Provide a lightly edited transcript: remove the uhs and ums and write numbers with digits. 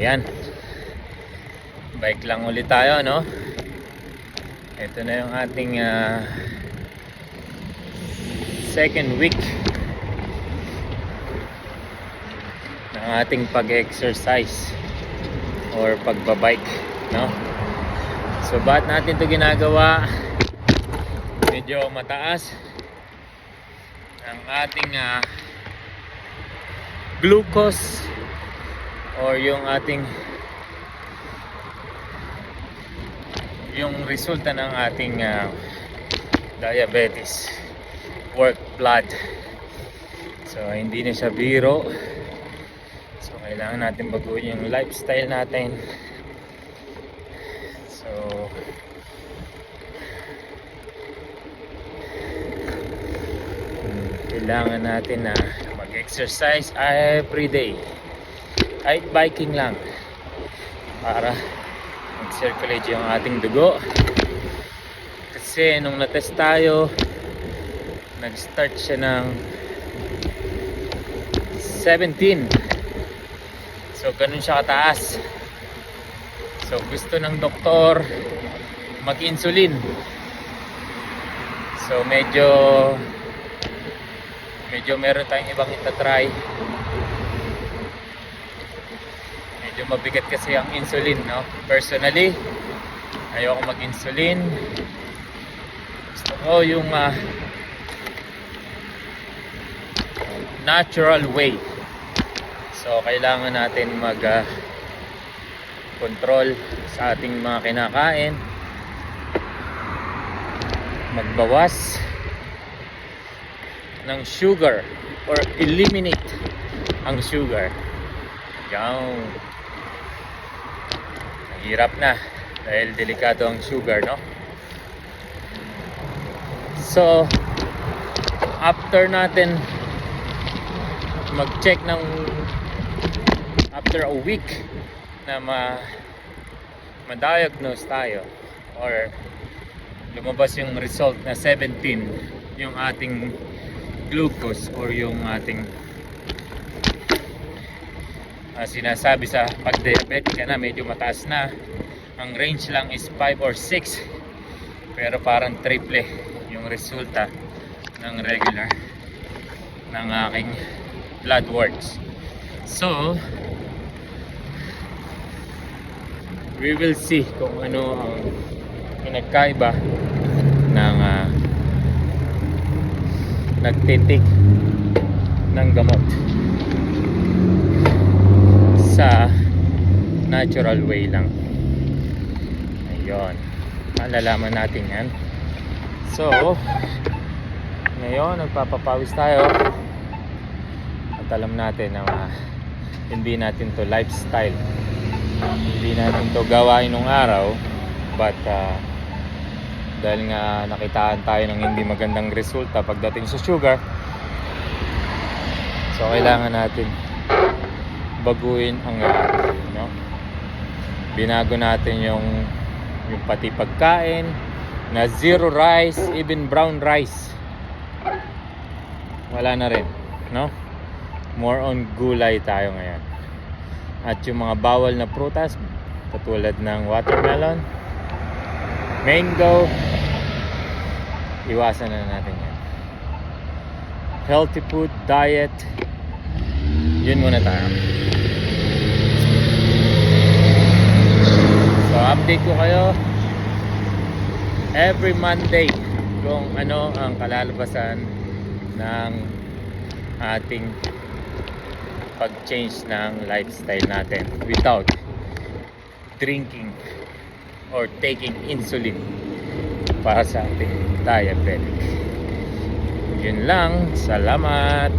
Ayan. Bike lang ulit tayo, no? Ito na yung ating second week ng ating pag-exercise or pagbabike, no? So bakit natin ito ginagawa? Medyo mataas ang ating glucose or yung ating yung resulta ng ating diabetes, work blood. So hindi na siya biro. So kailangan natin baguhin yung lifestyle natin. So kailangan natin na mag-exercise every day, kahit biking lang, para mag-circulate yung ating dugo. Kasi nung na-test tayo, nag-start siya ng 17. So ganun siya kataas. So gusto ng doktor mag-insulin. So medyo meron tayong ibang itatry. Medyo mabigat kasi ang insulin, no? Personally, ayoko mag-insulin. Gusto ko yung natural way. So kailangan natin control sa ating mga kinakain, magbawas ng sugar or eliminate ang sugar. Yan. Hirap na dahil delikado ang sugar, no? So after natin mag-check ng after a week na ma-diagnose tayo or lumabas yung result na 17 yung ating glucose or yung ating sinasabi sa pag-diabetic ka na, medyo mataas na. Ang range lang is 5 or 6, pero parang triple yung resulta ng regular ng aking blood works. So we will see kung ano ang pinagkaiba ng nagtitik ng gamot sa natural way lang. Ayun, malalaman natin yan. So ngayon nagpapapawis tayo at alam natin na hindi natin to lifestyle, hindi natin to gawain nung araw, but dahil nga nakitaan tayo ng hindi magandang resulta pagdating sa sugar, so kailangan natin baguhin ang no? Binago natin yung pati pagkain na zero rice, even brown rice wala na rin, no? More on gulay tayo ngayon. At yung mga bawal na prutas katulad ng watermelon, mango, iwasan na natin yan. Healthy food, diet, yun muna tayo. So update ko kayo every Monday kung ano ang kalalabasan ng ating pag-change ng lifestyle natin without drinking or taking insulin para sa ating diabetic. Yun lang. Salamat.